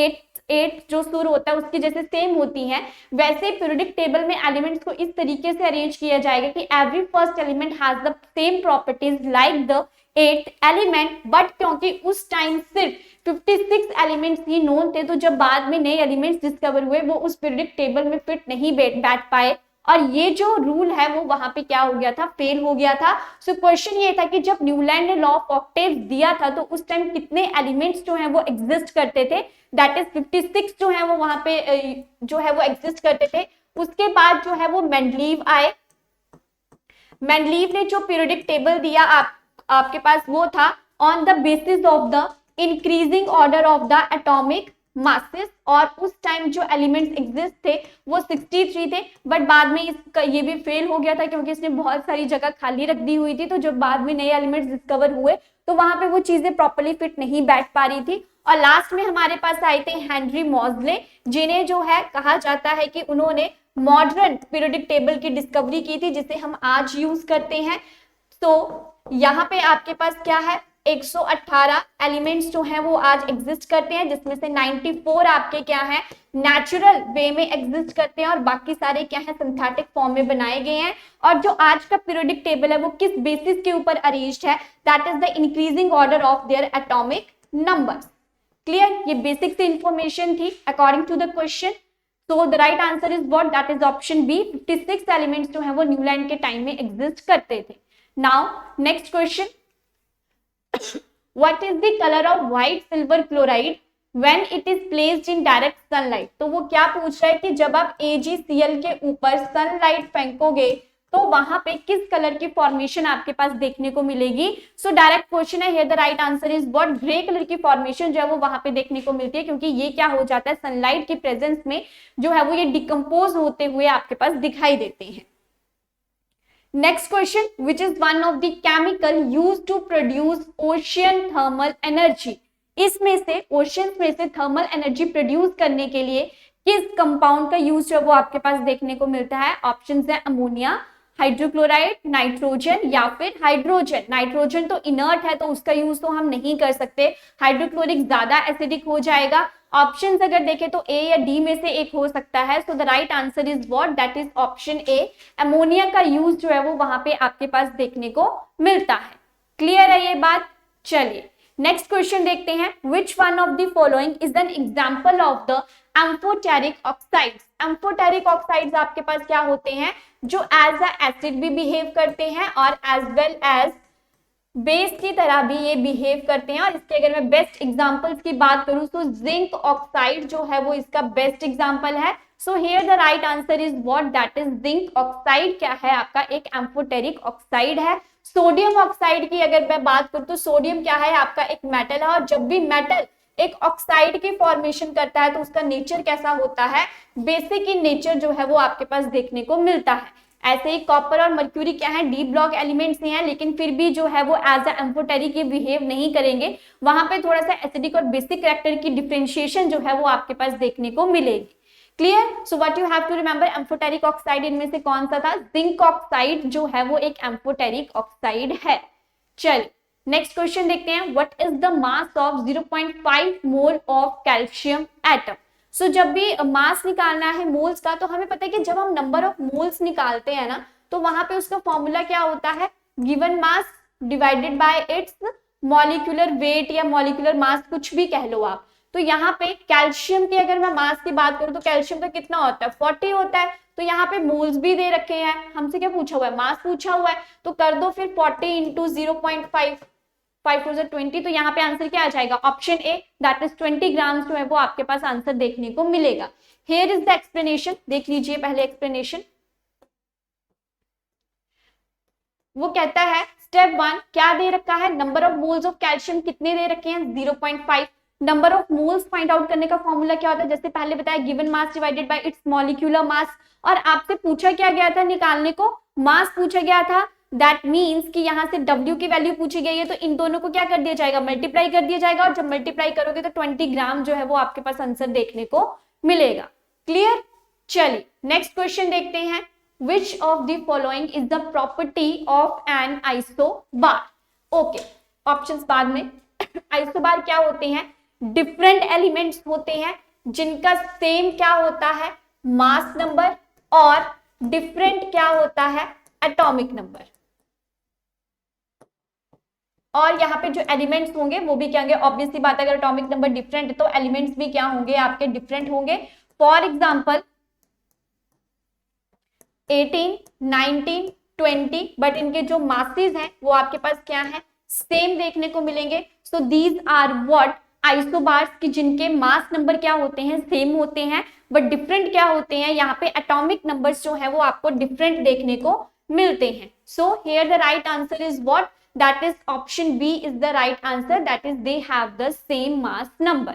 8 जो सुर होता है उसकी जैसे सेम होती हैं, वैसे पीरियोडिक टेबल में एलिमेंट्स को इस तरीके से अरेंज किया जाएगा कि every first element has the same properties like the 8th element. But क्योंकि उस टाइम सिर्फ 56 एलिमेंट्स ही नोन थे, तो जब बाद में नए एलिमेंट्स डिस्कवर हुए वो उस पीरियोडिक टेबल में फिट नहीं बैठ पाए और ये जो रूल है वो वहां पे क्या हो गया था? फेल हो गया था। सो क्वेश्चन ये था कि जब न्यूलैंड ने लॉ ऑफ ऑक्टेव्स दिया था तो उस टाइम कितने एलिमेंट्स जो हैं वो एग्जिस्ट करते थे? दैट इज 56 जो है वो वहां पे जो है वो एग्जिस्ट करते थे। उसके बाद जो है वो मेंडलीव आए। मेंडलीव ने जो पीरियोडिक टेबल दिया आपके पास वो था on the basis of the increasing order of the atomic masses, और उस टाइम जो एलिमेंट्स एग्जिस्ट थे वो 63 थे। बट बाद में इसका ये भी फेल हो गया था क्योंकि इसने बहुत सारी जगह खाली रख दी हुई थी, तो जब बाद में नए एलिमेंट्स डिस्कवर हुए तो वहां पे वो चीजें प्रॉपर्ली फिट नहीं बैठ पा रही थी। और लास्ट में हमारे पास आए थे हेनरी मॉजले, जिन्हें जो है कहा जाता है कि उन्होंने मॉडर्न पीरियोडिक टेबल की डिस्कवरी की थी जिसे हम आज यूज करते हैं। तो यहाँ पे आपके पास क्या है? 118 एलिमेंट्स जो हैं वो आज एग्जिस्ट करते हैं, जिसमें से 94 आपके क्या है? नेचुरल वे में एग्जिस्ट करते हैं और बाकी सारे क्या है? सिंथेटिक फॉर्म में बनाए गए हैं। और जो आज का पीरियोडिक टेबल है वो किस बेसिस के ऊपर अरेंज्ड है? That is the increasing order of their atomic numbers. Clear? ये बेसिक से इंफॉर्मेशन थी according to the question. So the right answer is what? That is option B. 56 elements जो है वो न्यूलैंड के टाइम में एग्जिस्ट करते थे। Now next question. What is the color of white silver chloride when it is placed in direct sunlight? तो वो क्या पूछ रहा है कि जब आप AgCl के ऊपर सनलाइट फेंकोगे तो वहां पे किस कलर की फॉर्मेशन आपके पास देखने को मिलेगी? सो डायरेक्ट क्वेश्चन है, here the right answer is what? Grey colour की फॉर्मेशन जो है वो वहां पे देखने को मिलती है, क्योंकि ये क्या हो जाता है? सनलाइट की प्रेजेंस में जो है वो ये डिकम्पोज होते हुए आपके पास दिखाई देते हैं। Next question, which is one of the chemical used to produce ocean thermal energy? इसमें से ओशियंस में से थर्मल एनर्जी प्रोड्यूस करने के लिए किस कंपाउंड का यूज जो है वो आपके पास देखने को मिलता है? ऑप्शंस है अमोनिया, हाइड्रोक्लोराइड, नाइट्रोजन या फिर हाइड्रोजन। नाइट्रोजन तो इनर्ट है तो उसका यूज तो हम नहीं कर सकते, हाइड्रोक्लोरिक ज्यादा एसिडिक हो जाएगा। ऑप्शंस अगर देखें तो ए या डी में से एक हो सकता है। So the right answer is what? That is option A. Ammonia का यूज जो है वो वहां पे आपके पास देखने को मिलता है। क्लियर है ये बात? चलिए नेक्स्ट क्वेश्चन देखते हैं। Which one of the following is an example of the amphoteric oxides. Amphoteric oxides आपके पास क्या होते हैं, जो एज अ एसिड भी बिहेव करते हैं और एज वेल एज बेस की तरह भी ये बिहेव करते हैं। और इसके अगर मैं बेस्ट एग्जांपल्स की बात करूं तो जिंक ऑक्साइड जो है वो इसका बेस्ट एग्जांपल है। So here the right answer is what, that is zinc oxide क्या है आपका, एक एम्फोटेरिक ऑक्साइड है। सोडियम ऑक्साइड की अगर मैं बात करूं तो सोडियम क्या है आपका, एक मेटल है। और जब भी मेटल एक ऑक्साइड की फॉर्मेशन करता है तो उसका नेचर कैसा होता है, बेसिक इन नेचर जो है वो आपके पास देखने को मिलता है। ऐसे ही कॉपर और मर्क्यूरी क्या है, डी ब्लॉक एलिमेंट्स हैं, लेकिन फिर भी जो है वो एज अ एम्फोटेरिक ये बिहेव नहीं करेंगे। वहां पे थोड़ा सा एसिडिक और बेसिक कैरेक्टर की डिफरेंशिएशन जो है वो आपके पास देखने को मिलेगी। Clear? So what you have to remember, amphoteric oxide इनमें से कौन सा था, जिंक ऑक्साइड जो है वो एक एम्फोटेरिक ऑक्साइड है। चलिए नेक्स्ट क्वेश्चन देखते हैं, what is the mass of 0.5 mole of calcium atom. So जब भी मास निकालना है मोल्स का, तो हमें पता है कि जब हम नंबर ऑफ मोल्स निकालते हैं ना, तो वहां पे उसका फॉर्मूला क्या होता है, given mass divided by it's molecular weight या मॉलिक्यूलर मास, कुछ भी कह लो आप। तो यहाँ पे कैल्शियम की अगर मैं मास की बात करूं तो कैल्शियम का कितना होता है, 40 होता है। तो यहाँ पे मोल्स भी दे रखे हैं, हमसे क्या पूछा हुआ है, मास पूछा हुआ है, तो कर दो फिर 40 इंटू 0.5, 5 टू 20। तो यहाँ पे आंसर क्या आ जाएगा, ऑप्शन ए, दैट इज 20 ग्राम जो है वो आपके पास आंसर देखने को मिलेगा। हियर इज द एक्सप्लेनेशन, देख लीजिए पहले एक्सप्लेनेशन। वो कहता है स्टेप 1 क्या दे रखा है, number of moles of calcium कितने दे रखे हैं, 0.5। Number of moles find out करने का फॉर्मूला क्या होता है, जैसे पहले बताया, given mass divided by it's molecular mass. और आपसे पूछा क्या गया था निकालने को, मास पूछा गया था। दैट मीन्स कि यहाँ से W की वैल्यू पूछी गई है, तो इन दोनों को क्या कर दिया जाएगा, मल्टीप्लाई कर दिया जाएगा। और जब मल्टीप्लाई करोगे तो 20 ग्राम जो है वो आपके पास आंसर देखने को मिलेगा। क्लियर? चलिए नेक्स्ट क्वेश्चन देखते हैं, which of the following is the property of an isobar. Okay, options बाद में। आइसोबार क्या होते हैं, डिफरेंट एलिमेंट्स होते हैं जिनका सेम क्या होता है, मास नंबर, और डिफरेंट क्या होता है, एटॉमिक नंबर। और यहाँ पे जो एलिमेंट्स होंगे वो भी क्या होंगे, ऑब्वियसली बात है, अगर एटॉमिक नंबर डिफरेंट है तो एलिमेंट्स भी क्या होंगे आपके, डिफरेंट होंगे। फॉर एग्जांपल 18, 19, 20, बट इनके जो मासेस हैं वो आपके पास क्या है, सेम देखने को मिलेंगे। So these are what, isobars की जिनके मास नंबर क्या होते हैं, सेम होते हैं, बट डिफरेंट क्या होते हैं, यहाँ पे एटॉमिक नंबर्स जो है वो आपको डिफरेंट देखने को मिलते हैं। So here the right answer is what, that is option B is the right answer, that is they have the same mass number.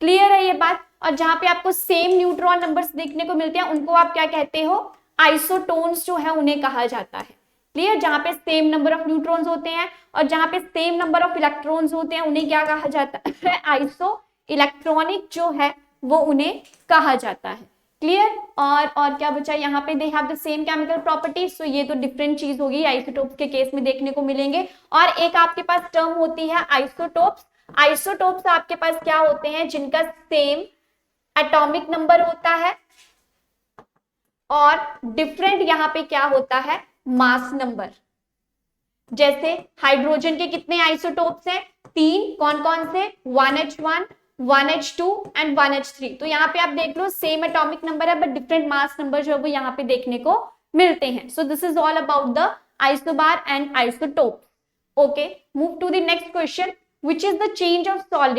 Clear है ये बात? और जहां पे आपको सेम न्यूट्रॉन नंबर्स देखने को मिलते हैं उनको आप क्या कहते हो, आइसोटोन्स जो है उन्हें कहा जाता है। क्लियर? जहां पे सेम नंबर ऑफ न्यूट्रॉन्स होते हैं और जहां पे सेम नंबर ऑफ इलेक्ट्रॉन्स होते हैं उन्हें क्या कहा जाता है, आइसो इलेक्ट्रॉनिक जो है वो उन्हें कहा जाता है। क्लियर? और क्या बचा यहाँ पे, they have the same chemical properties. So ये तो डिफरेंट चीज होगी, आइसोटोप्स के केस में देखने को मिलेंगे। और एक आपके पास टर्म होती है आइसोटोप्स। आइसोटोप्स आपके पास क्या होते हैं, जिनका सेम एटॉमिक नंबर होता है और डिफरेंट यहाँ पे क्या होता है, मास नंबर। जैसे हाइड्रोजन के कितने आइसोटोप्स हैं, 3, कौन कौन से, 1H1, 1H2 एंड 1H3। तो यहाँ पे आप देख लो सेम एटॉमिक नंबर है बट डिफरेंट मास नंबर जो है वो यहाँ पे देखने को मिलते हैं। So this is all about the isobar and isotope. Okay, move to the next question, which is the change of solid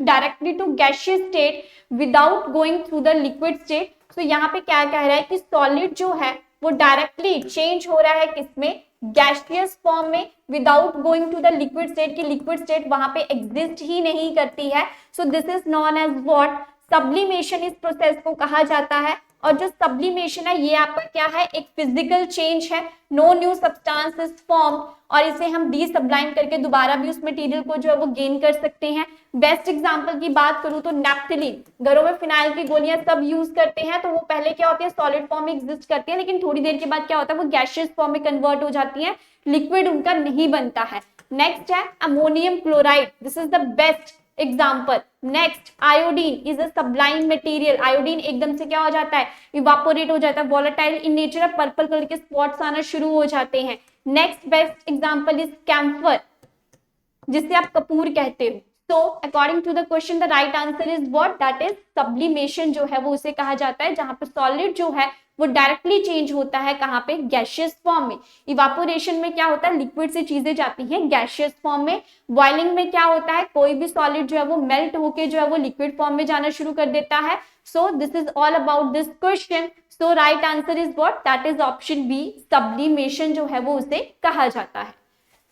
directly to gaseous state without going through the liquid state। so यहाँ पे क्या कह रहा है कि solid जो है वो डायरेक्टली चेंज हो रहा है किसमें, गैसियस फॉर्म में, without going to the liquid state की लिक्विड स्टेट वहां पे एग्जिस्ट ही नहीं करती है। So this is known as what, sublimation. इस प्रोसेस को कहा जाता है। और जो सब्लिमेशन है ये आपका क्या है, एक फिजिकल चेंज है। No new substance is form, और इसे हम डी सब्लाइम करके दोबारा भी उस मटेरियल को जो है वो गेन कर सकते हैं। बेस्ट एग्जांपल की बात करूं तो नैप्थलीन, घरों में फिनाइल की गोलियां सब यूज करते हैं। तो वो पहले क्या होती है, सॉलिड फॉर्म में एग्जिस्ट करती है, लेकिन थोड़ी देर के बाद क्या होता है, वो गैसियस फॉर्म में कन्वर्ट हो जाती है, लिक्विड उनका नहीं बनता है। नेक्स्ट है ammonium chloride, this is the best example. Next iodine is a sublime material. Iodine एकदम से क्या हो जाता है, इवापोरेट हो जाता है, volatile in nature, purple colour के स्पॉट्स आना शुरू हो जाते हैं। Next best example is camphor, जिसे आप कपूर कहते हो। So according to the question, the right answer is what? That is sublimation जो है वो उसे कहा जाता है, जहां पे सॉलिड जो है वो डायरेक्टली चेंज होता है कहां पे? गैशियस फॉर्म में। इवापोरेशन में क्या होता है? लिक्विड से चीजें जाती हैं गैशियस फॉर्म में। बॉइलिंग में क्या होता है? कोई भी सॉलिड जो है वो मेल्ट होके जो है वो लिक्विड फॉर्म में जाना शुरू कर देता है। So this is all about this question. So right answer is what? That is option B, sublimation जो है वो उसे कहा जाता है।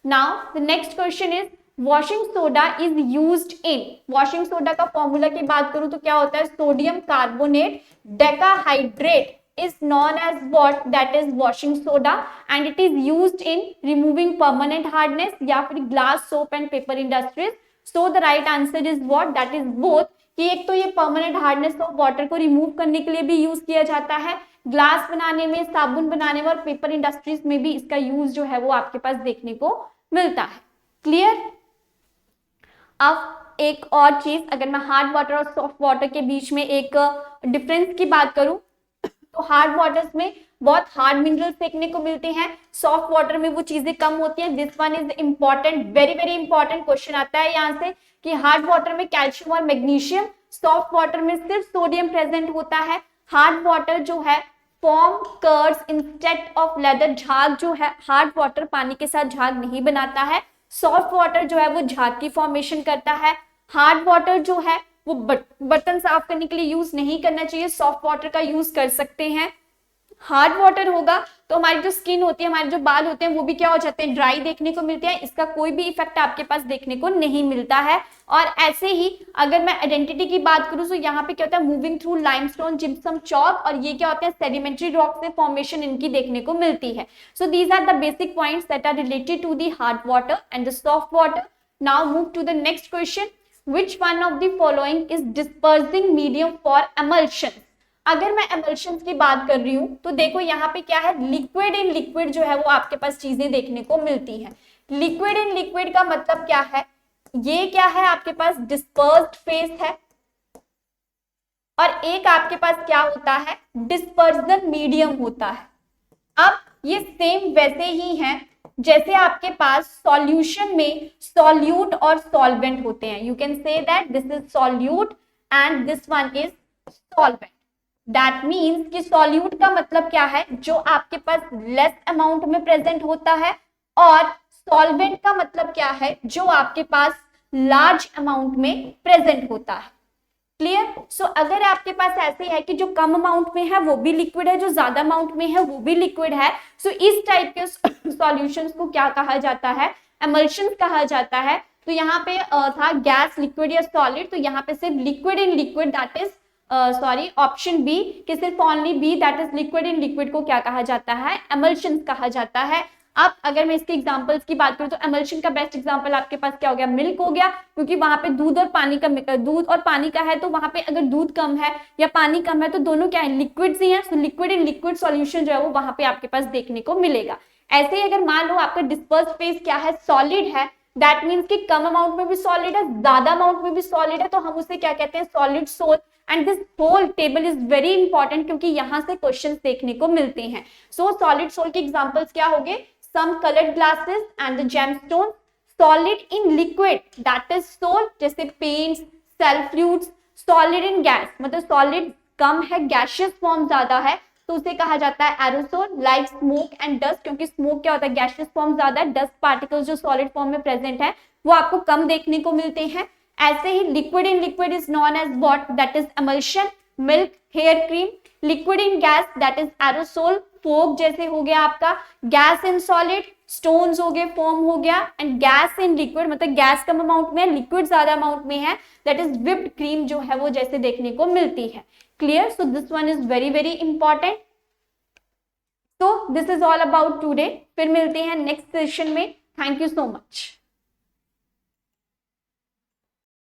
Now the next question is washing soda is used in. Washing soda का फॉर्मूला की बात करूं तो क्या होता है? Sodium carbonate decahydrate is known as what? That is washing soda and it is used in removing permanent hardness या फिर glass, soap and paper industries. So the right answer is what? That is both, कि एक तो ये permanent hardness of water को remove करने के लिए भी यूज किया जाता है, ग्लास बनाने में, साबुन बनाने में और पेपर इंडस्ट्रीज में भी इसका यूज जो है वो आपके पास देखने को मिलता है। क्लियर? अब एक और चीज, अगर मैं हार्ड वाटर और सॉफ्ट वाटर के बीच में एक डिफरेंस की बात करूं तो हार्ड वाटर्स में बहुत हार्ड मिनरल्स देखने को मिलते हैं, सॉफ्ट वाटर में वो चीजें कम होती हैं। This one is important, very very important question आता है यहाँ से कि हार्ड वाटर में कैल्शियम और मैग्नीशियम, सॉफ्ट वाटर में सिर्फ सोडियम प्रेजेंट होता है। हार्ड वाटर जो है form curves instead of leather. झाग जो है, हार्ड वाटर पानी के साथ झाग नहीं बनाता है, सॉफ्ट वाटर जो है वो झाग की फॉर्मेशन करता है। हार्ड वाटर जो है वो बर्तन साफ करने के लिए यूज नहीं करना चाहिए, सॉफ्ट वाटर का यूज कर सकते हैं। हार्ड वाटर होगा तो हमारी जो स्किन होती है, हमारे जो बाल होते हैं वो भी क्या हो जाते हैं? ड्राई देखने को मिलते हैं, इसका कोई भी इफेक्ट आपके पास देखने को नहीं मिलता है। और ऐसे ही अगर मैं आइडेंटिटी की बात करूं तो यहाँ पे क्या होता है? Moving through limestone, gypsum, chalk, और ये क्या होते हैं? सेडिमेंट्री रॉक से फॉर्मेशन इनकी देखने को मिलती है। So these are the basic points that are related to the hard water and the soft water. Now move to the next question. Which one of the following is dispersing medium for emulsion? अगर मैं emulsions की बात कर रही हूं तो देखो यहाँ पे क्या है? लिक्विड इन लिक्विड जो है वो आपके पास चीजें देखने को मिलती हैं। लिक्विड इन लिक्विड का मतलब क्या है? ये क्या है? आपके पास डिस्पर्स्ड फेस है और एक आपके पास क्या होता है? डिस्पर्जन मीडियम होता है। अब ये सेम वैसे ही है जैसे आपके पास सॉल्यूशन में सॉल्यूट और सॉल्वेंट होते हैं। You can say that this is solute and this one is solvent. That means कि सॉल्यूट का मतलब क्या है? जो आपके पास लेस अमाउंट में प्रेजेंट होता है, और सॉल्वेंट का मतलब क्या है? जो आपके पास लार्ज अमाउंट में प्रेजेंट होता है। क्लियर? सो अगर आपके पास ऐसे है कि जो कम अमाउंट में है वो भी लिक्विड है, जो ज्यादा अमाउंट में है वो भी लिक्विड है, सो इस टाइप के सॉल्यूशंस को क्या कहा जाता है? एमल्शंस कहा जाता है। तो यहाँ पे था गैस, लिक्विड या सॉलिड, तो यहाँ पे सिर्फ liquid in liquid, that is sorry option B, कि सिर्फ only B, that is liquid in liquid को क्या कहा जाता है? एमल्शंस कहा जाता है। अब अगर मैं इसके एग्जांपल्स की बात करूं तो एमल्शन का बेस्ट एग्जांपल आपके पास क्या हो गया? मिल्क हो गया, क्योंकि वहां पे दूध और पानी का है, तो वहां पे अगर दूध कम है या पानी कम है तो दोनों क्या है? लिक्विड्स ही हैं। So liquid in liquid solution जो है वो वहां पे आपके पास देखने को मिलेगा। ऐसे ही अगर मान लो आपका डिस्पर्स फेज क्या है? सॉलिड है, दैट मीन्स कि कम अमाउंट में भी सॉलिड है, ज्यादा अमाउंट में भी सॉलिड है, तो हम उसे क्या कहते हैं? Solid sol. And this whole table is very important क्योंकि यहाँ से क्वेश्चंस देखने को मिलते हैं। सो सॉलिड सोल के एग्जांपल्स क्या होंगे? some colored glasses and the gemstones, solid in liquid that is soul, जैसे paints, cell fluids, solid in gas, मतलब solid कम है, gaseous form ज्यादा है, तो उसे कहा जाता है aerosol, like smoke and dust, क्योंकि smoke क्या होता है? gaseous form ज्यादा है, dust particles जो solid form में present है वो आपको कम देखने को मिलते हैं। ऐसे ही liquid in liquid is known as what? That is emulsion, milk, hair cream, liquid in gas that is aerosol, फोक जैसे हो गया आपका, गैस इन सॉलिड, स्टोन्स हो गए, फोम हो गया, एंड गैस इन लिक्विड मतलब गैस कम अमाउंट में है, लिक्विड ज्यादा अमाउंट में है, दैट इज व्हिप्ड क्रीम जो है वो जैसे देखने को मिलती है। Clear? So this one is very very important. तो this is all about today. फिर मिलते हैं नेक्स्ट सेशन में। Thank you so much.